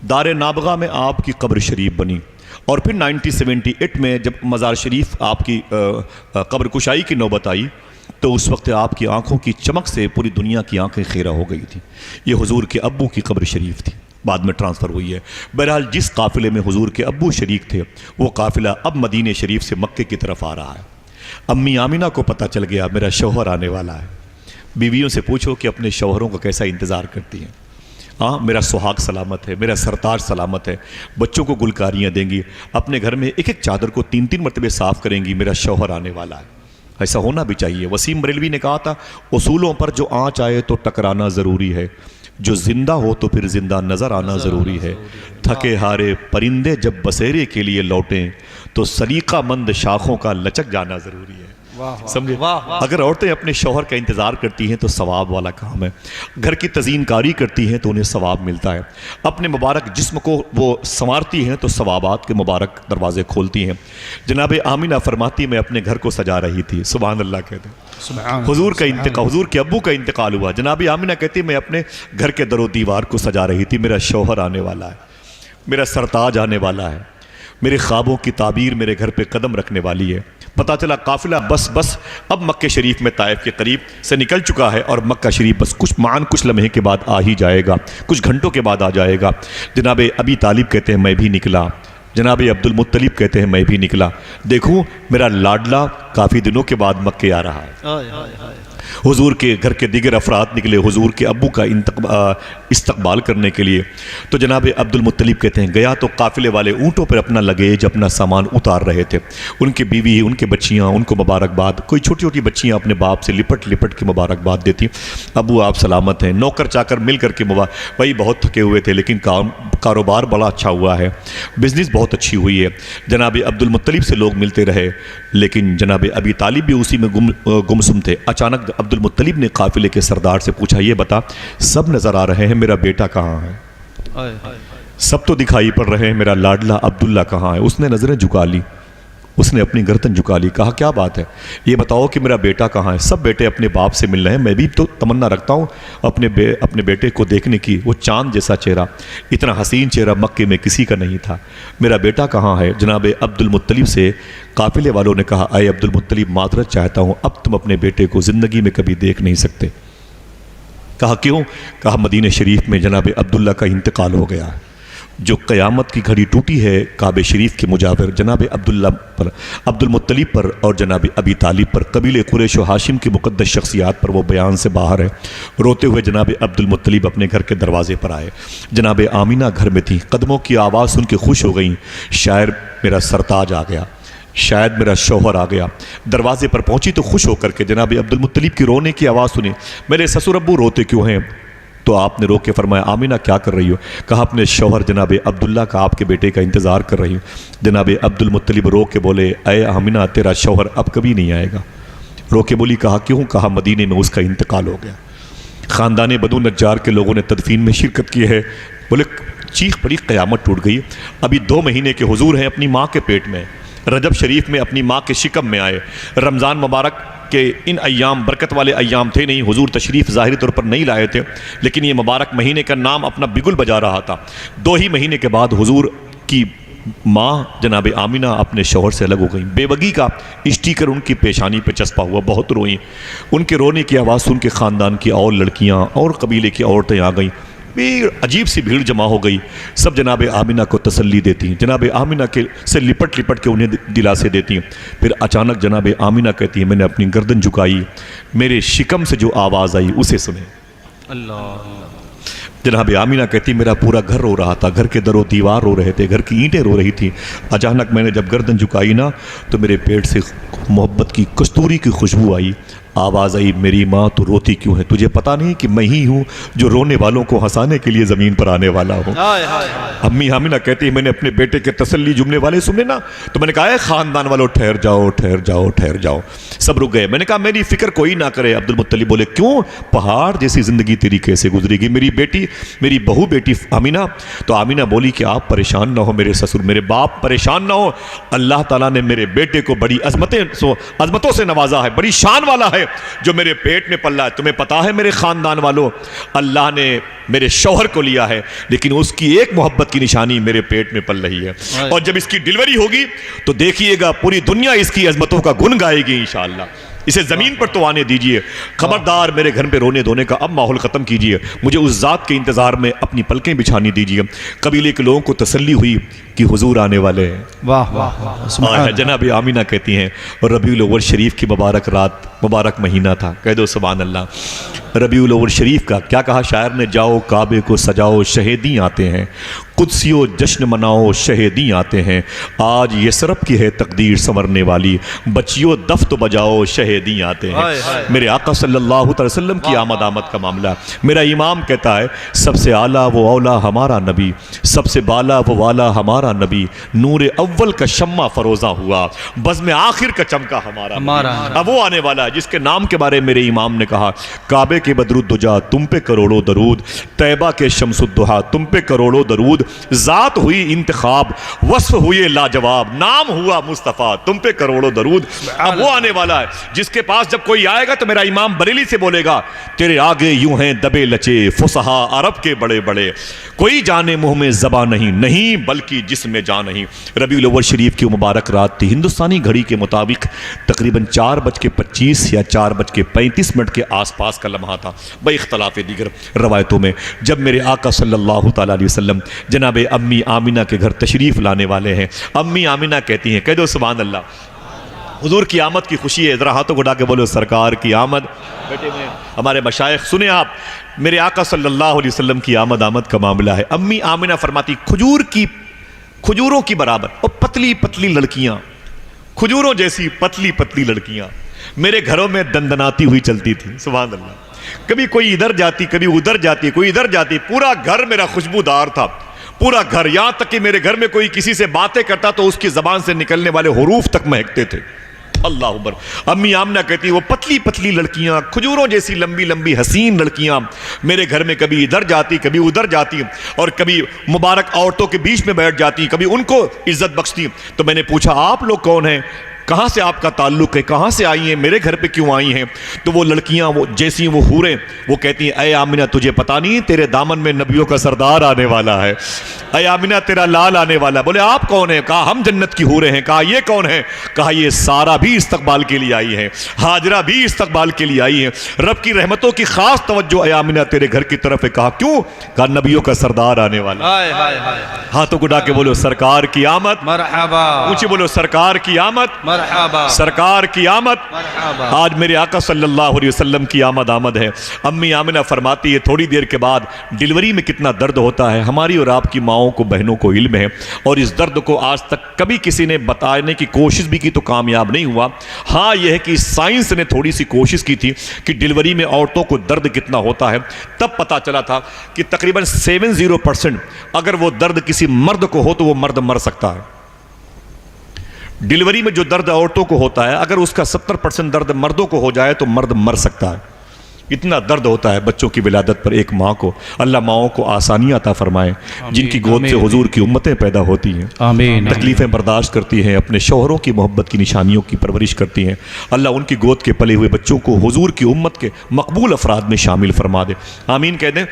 Speaker 1: دار نابغہ میں آپ کی قبر شریف بنی، اور پھر 1978 میں جب مزار شریف آپ کی قبر کشائی کی نوبت آئی تو اس وقت آپ کی آنکھوں کی چمک سے پوری دنیا کی آنکھیں خیرہ ہو گئی تھیں۔ یہ حضور کے ابو کی قبر شریف تھی، بعد میں ٹرانسفر ہوئی ہے۔ بہرحال جس قافلے میں حضور کے ابو شریک تھے وہ قافلہ اب مدینہ شریف سے مکے کی طرف آ رہا ہے۔ امی آمینہ کو پتہ چل گیا میرا شوہر آنے والا ہے۔ بیویوں سے پوچھو کہ اپنے شوہروں کا کیسا انتظار کرتی ہیں۔ ہاں، میرا سہاگ سلامت ہے، میرا سرتاج سلامت ہے، بچوں کو گلکاریاں دیں گی، اپنے گھر میں ایک ایک چادر کو 3 مرتبہ صاف کریں گی، میرا شوہر آنے والا ہے۔ ایسا ہونا بھی چاہیے۔ وسیم بریلوی نے کہا تھا اصولوں پر جو آنچ آئے تو ٹکرانا ضروری ہے، جو زندہ ہو تو پھر زندہ نظر آنا ضروری ہے، تھکے ہارے پرندے جب بسیرے کے لیے لوٹیں تو سلیقہ مند شاخوں کا لچک جانا ضروری ہے۔ سمجھے؟ اگر عورتیں اپنے شوہر کا انتظار کرتی ہیں تو ثواب والا کام ہے، گھر کی تزئین کاری کرتی ہیں تو انہیں ثواب ملتا ہے، اپنے مبارک جسم کو وہ سنوارتی ہیں تو ثوابات کے مبارک دروازے کھولتی ہیں۔ جناب آمینہ فرماتی میں اپنے گھر کو سجا رہی تھی، سبحان اللہ کہتے ہیں۔ حضور کا انتقال، حضور کے ابو کا انتقال ہوا، جناب آمینہ کہتی میں اپنے گھر کے در و دیوار کو سجا رہی تھی، میرا شوہر آنے والا ہے، میرا سرتاج آنے والا ہے، میرے خوابوں کی تعبیر میرے گھر پہ قدم رکھنے والی ہے۔ پتہ چلا قافلہ بس اب مکہ شریف میں طائف کے قریب سے نکل چکا ہے، اور مکہ شریف بس کچھ لمحے کے بعد آ ہی جائے گا، کچھ گھنٹوں کے بعد آ جائے گا۔ جناب ابی طالب کہتے ہیں میں بھی نکلا، جناب عبد المطلب کہتے ہیں میں بھی نکلا، دیکھوں میرا لاڈلا کافی دنوں کے بعد مکہ آ رہا ہے۔ حضور کے گھر کے دیگر افراد نکلے حضور کے ابو کا استقبال کرنے کے لیے، تو جناب عبد المطلب کہتے ہیں گیا تو قافلے والے اونٹوں پر اپنا لگیج اپنا سامان اتار رہے تھے، ان کے بیوی ان کے بچیاں ان کو مبارکباد، کوئی چھوٹی چھوٹی بچیاں اپنے باپ سے لپٹ کے مبارکباد دیتی، ابو آپ سلامت ہیں، نوکر چاکر مل کر کے بھائی بہت تھکے ہوئے تھے لیکن کاروبار بڑا اچھا ہوا ہے، بزنس بہت اچھی ہوئی ہے۔ جناب عبد المطلب سے لوگ ملتے رہے لیکن جناب ابی طالب بھی اسی میں گمسم تھے۔ اچانک عبد المطلب نے قافلے کے سردار سے پوچھا یہ بتا سب نظر آ رہے ہیں میرا بیٹا کہاں ہے؟ سب تو دکھائی پڑ رہے ہیں، میرا لاڈلا عبداللہ کہاں ہے؟ اس نے نظریں جھکا لی، اس نے اپنی گردن جھکا لی، کہا کیا بات ہے، یہ بتاؤ کہ میرا بیٹا کہاں ہے؟ سب بیٹے اپنے باپ سے مل رہے ہیں، میں بھی تو تمنا رکھتا ہوں اپنے بیٹے کو دیکھنے کی، وہ چاند جیسا چہرہ، اتنا حسین چہرہ مکے میں کسی کا نہیں تھا، میرا بیٹا کہاں ہے؟ جناب عبد المطلب سے قافلے والوں نے کہا اے عبد المطلب معذرت چاہتا ہوں، اب تم اپنے بیٹے کو زندگی میں کبھی دیکھ نہیں سکتے۔ کہا کیوں؟ کہا مدینہ شریف میں جناب عبداللہ کا انتقال ہو گیا، جو قیامت کی گھڑی ٹوٹی ہے کعبہ شریف کے مجاور جناب عبداللہ پر، عبد المطلب پر اور جناب ابی طالب پر، قبیلے قریش و ہاشم کی مقدس شخصیات پر وہ بیان سے باہر ہے۔ روتے ہوئے جناب عبد المطلب اپنے گھر کے دروازے پر آئے، جناب آمینہ گھر میں تھی، قدموں کی آواز سن کے خوش ہو گئیں، شاید میرا سرتاج آ گیا، شاید میرا شوہر آ گیا۔ دروازے پر پہنچی تو خوش ہو کر کے جناب عبد المطلب کی رونے کی آواز سنی، میرے سسر ابو روتے کیوں ہیں؟ تو آپ نے رو کے فرمایا آمینہ کیا کر رہی ہو؟ کہا اپنے شوہر جناب عبداللہ کا آپ کے بیٹے کا انتظار کر رہی ہوں۔ جناب عبد المطلب رو کے بولے اے آمینہ تیرا شوہر اب کبھی نہیں آئے گا۔ رو کے بولی کہا کیوں؟ کہا مدینے میں اس کا انتقال ہو گیا، خاندان بنو نجار کے لوگوں نے تدفین میں شرکت کی ہے۔ بولے چیخ پڑی، قیامت ٹوٹ گئی۔ ابھی 2 مہینے کے حضور ہیں اپنی ماں کے پیٹ میں، رجب شریف میں اپنی ماں کے شکم میں آئے، رمضان مبارک کہ ان ایام برکت والے ایام تھے نہیں، حضور تشریف ظاہری طور پر نہیں لائے تھے لیکن یہ مبارک مہینے کا نام اپنا بگل بجا رہا تھا۔ 2 ہی مہینے کے بعد حضور کی ماں جناب آمینہ اپنے شوہر سے الگ ہو گئیں، بیوگی کا اسٹیکر ان کی پیشانی پہ چسپا ہوا، بہت روئیں۔ ان کے رونے کی آواز سن کے خاندان کی اور لڑکیاں اور قبیلے کی عورتیں آ گئیں، عجیب سی بھیڑ جمع ہو گئی، سب جناب آمینہ کو تسلی دیتی ہیں، جناب آمینہ سے لپٹ کے انہیں دلاسے دیتی ہیں۔ پھر اچانک جناب آمینہ کہتی ہیں میں نے اپنی گردن جھکائی، میرے شکم سے جو آواز آئی اسے سنیں۔
Speaker 2: اللہ
Speaker 1: جناب آمینہ کہتی میرا پورا گھر رو رہا تھا، گھر کے در و دیوار رو رہے تھے، گھر کی اینٹیں رو رہی تھی، اچانک میں نے جب گردن جھکائی نا تو میرے پیٹ سے محبت کی کستوری کی خوشبو آئی، آواز آئی میری ماں تو روتی کیوں ہے؟ تجھے پتا نہیں کہ میں ہی ہوں جو رونے والوں کو ہنسانے کے لیے زمین پر آنے والا ہوں۔ امی آمینہ کہتی ہے میں نے اپنے بیٹے کے تسلی جملے والے سنے نا تو میں نے کہا اے خاندان والوں ٹھہر جاؤ ٹھہر جاؤ ٹھہر جاؤ، سب رک گئے۔ میں نے کہا میری فکر کوئی نہ کرے۔ عبد المطلب بولے کیوں؟ پہاڑ جیسی زندگی تیری کیسے گزرے گی میری بیٹی، میری بہو بیٹی آمینہ؟ تو آمینہ بولی کہ آپ پریشان نہ ہو، میرے سسر میرے باپ پریشان نہ ہو، اللہ تعالیٰ نے میرے بیٹے کو بڑی عظمتوں سے نوازا ہے، بڑی شان والا ہے، ہے جو میرے پیٹ میں پلا ہے. تمہیں پتا ہے میرے خاندان والوں, اللہ نے میرے شوہر کو لیا ہے لیکن اس کی ایک محبت کی نشانی میرے پیٹ میں پل رہی ہے, اور جب اس کی ڈیلیوری ہوگی تو دیکھیے گا پوری دنیا اس کی عظمتوں کا گن گائے گی انشاءاللہ. اسے زمین پر تو آنے دیجئے. خبردار میرے گھر پہ رونے دھونے کا اب ماحول ختم کیجئے. مجھے اس ذات کے انتظار میں اپنی پلکیں بچھانی دیجئے. قبیلے کے لوگوں کو تسلی ہوئی کہ حضور آنے والے ہیں.
Speaker 2: واہ واہ واہ.
Speaker 1: جناب آمینہ کہتی ہیں, اور ربیع الاول شریف کی مبارک رات, مبارک مہینہ تھا. کہہ دو سبحان اللہ. ربیع الاول شریف کا کیا کہا شاعر نے, جاؤ کعبے کو سجاؤ شہیدی آتے ہیں, قدسیو جشن مناؤ شہیدی آتے ہیں, آج یسرب کی ہے تقدیر سنورنے والی, بچیو دف بجاؤ شہیدی آتے ہیں. میرے آقا صلی اللہ علیہ وسلم کی آمد کا معاملہ. میرا امام کہتا ہے سب سے اعلیٰ وہ اولا ہمارا نبی, سب سے بالا وہ والا ہمارا نبی, نور اول کا شمع فروزہ ہوا, بزم آخر کا چمکا ہمارا. اب وہ آنے والا ہے جس کے نام کے بارے میرے امام نے کہا, کعبے کے بدر الدجا تم پہ کروڑوں درود, طیبہ کے شمس الدحا تم پہ کروڑوں درود, ذات ہوئی انتخاب وصف ہوئے لاجواب, نام ہوا مصطفیٰ تم پہ کروڑوں درود. اب وہ آنے والا ہے جس کے پاس جب کوئی آئے گا تو میرا امام بریلی سے بولے گا, تیرے آگے یوں ہیں دبے لچے فصحا عرب کے بڑے بڑے, کوئی جانے منہ میں زباں نہیں بلکہ جسم میں جان نہیں. ربیع الاول شریف کی مبارک رات تھی. ہندوستانی گھڑی کے مطابق تقریباً 4:25 یا 4:35 کے آس پاس کا لمحہ تھا, بے اختلاف دیگر روایتوں میں, جب میرے آقا صلی اللہ تعالیٰ علیہ وسلم جناب امی آمینہ کے گھر تشریف لانے والے ہیں. امی آمینہ کہتی ہیں, کہہ دو سبحان اللہ, حضور کی آمد کی خوشی ہے. ذرا ہاتھوں کو اٹھا کے بولو سرکار کی آمد. بیٹے میں ہمارے مشائخ سنیں آپ, میرے آقا صلی اللہ علیہ وسلم کی آمد کا معاملہ ہے. امی آمینہ فرماتی کھجوروں کی برابر اور پتلی پتلی لڑکیاں, کھجوروں جیسی پتلی پتلی لڑکیاں میرے گھروں میں دندناتی ہوئی چلتی تھی. سبحان اللہ. کبھی کوئی ادھر جاتی, کبھی ادھر جاتی, کوئی ادھر جاتی, پورا گھر میرا خوشبودار تھا, پورا گھر. یہاں تک کہ میرے گھر میں کوئی کسی سے باتیں کرتا تو اس کی زبان سے نکلنے والے حروف تک مہکتے تھے. اللہ اکبر. امی آمنہ کہتی وہ پتلی پتلی لڑکیاں, کھجوروں جیسی لمبی لمبی حسین لڑکیاں میرے گھر میں کبھی ادھر جاتی, کبھی ادھر جاتی, اور کبھی مبارک عورتوں کے بیچ میں بیٹھ جاتی, کبھی ان کو عزت بخشتی. تو میں نے پوچھا آپ لوگ کون ہیں, کہاں سے آپ کا تعلق ہے, کہاں سے آئی ہیں, میرے گھر پہ کیوں آئی ہیں؟ تو وہ لڑکیاں وہ جیسی وہ حوریں وہ کہتی ہیں, اے آمنہ تجھے پتا نہیں تیرے دامن میں نبیوں کا سردار آنے والا ہے, اے آمنہ تیرا لال آنے والا ہے. بولے آپ کون ہیں؟ کہا ہم جنت کی حوریں ہیں. کہا یہ کون ہیں؟ کہا یہ سارا بھی استقبال کے لیے آئی ہیں, ہاجرہ بھی استقبال کے لیے آئی ہیں. رب کی رحمتوں کی خاص توجہ اے آمنہ تیرے گھر کی طرف ہے. کہا کیوں؟ کہا نبیوں کا سردار آنے والا. ہاتھوں کو اٹھا کے بولو سرکار کی آمد,
Speaker 2: مرحبا.
Speaker 1: اونچی بولو سرکار کی آمد,
Speaker 2: مرحبا.
Speaker 1: سرکار کی آمد.
Speaker 2: مرحبا.
Speaker 1: آج میرے آقا صلی اللہ علیہ وسلم کی آمد ہے. امی آمنہ فرماتی ہے تھوڑی دیر کے بعد ڈیلیوری میں کتنا درد ہوتا ہے ہماری اور آپ کی ماؤں کو, بہنوں کو علم ہے, اور اس درد کو آج تک کبھی کسی نے بتانے کی کوشش بھی کی تو کامیاب نہیں ہوا. ہاں یہ ہے کہ سائنس نے تھوڑی سی کوشش کی تھی کہ ڈیلیوری میں عورتوں کو درد کتنا ہوتا ہے. تب پتا چلا تھا کہ تقریباً 70% اگر وہ درد کسی مرد کو ہو تو وہ مرد مر سکتا ہے. ڈیلیوری میں جو درد عورتوں کو ہوتا ہے اگر اس کا 70% درد مردوں کو ہو جائے تو مرد مر سکتا ہے. اتنا درد ہوتا ہے بچوں کی ولادت پر ایک ماں کو. اللہ ماؤں کو آسانی عطا فرمائے جن کی گود سے حضور کی امتیں پیدا ہوتی ہیں,
Speaker 2: آمین.
Speaker 1: تکلیفیں برداشت کرتی ہیں, اپنے شوہروں کی محبت کی نشانیوں کی پرورش کرتی ہیں. اللہ ان کی گود کے پلے ہوئے بچوں کو حضور کی امت کے مقبول افراد میں شامل فرما دے. آمین کہہ دیں.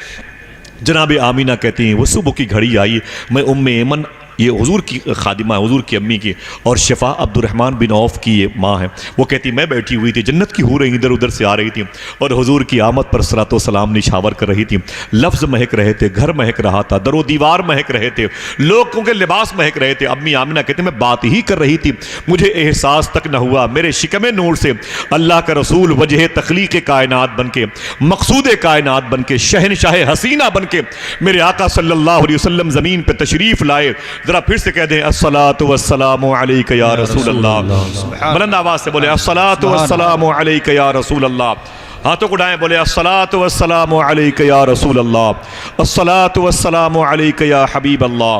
Speaker 1: جناب آمینہ کہتی ہیں وہ صبح کی گھڑی آئی, میں ام ایمن یہ حضور کی خادمہ ہے, حضور کی امی کی, اور شفا عبد الرحمن بن عوف کی یہ ماں ہے. وہ کہتی میں بیٹھی ہوئی تھی, جنت کی حوریں ادھر ادھر سے آ رہی تھیں اور حضور کی آمد پر صلاۃ و سلام نشاور کر رہی تھی. لفظ مہک رہے تھے, گھر مہک رہا تھا, در و دیوار مہک رہے تھے, لوگوں کے لباس مہک رہے تھے. امی آمنہ کہتے میں بات ہی کر رہی تھی, مجھے احساس تک نہ ہوا میرے شکم نور سے اللہ کا رسول وجہ تخلیق کائنات بن کے, مقصود کائنات بن کے, شہنشاہ حسینہ بن کے میرے آقا صلی اللہ علیہ وسلم زمین پہ تشریف لائے. ذرا پھر سے کہہ دیں الصلاۃ والسلام علیک یا رسول اللہ. بلند آواز سے بولے الصلاۃ والسلام علیک یا رسول اللہ. ہاتھوں کو اٹھائیں, بولے الصلاۃ والسلام علیک یا رسول اللہ, الصلاۃ والسلام علیک یا حبیب اللہ,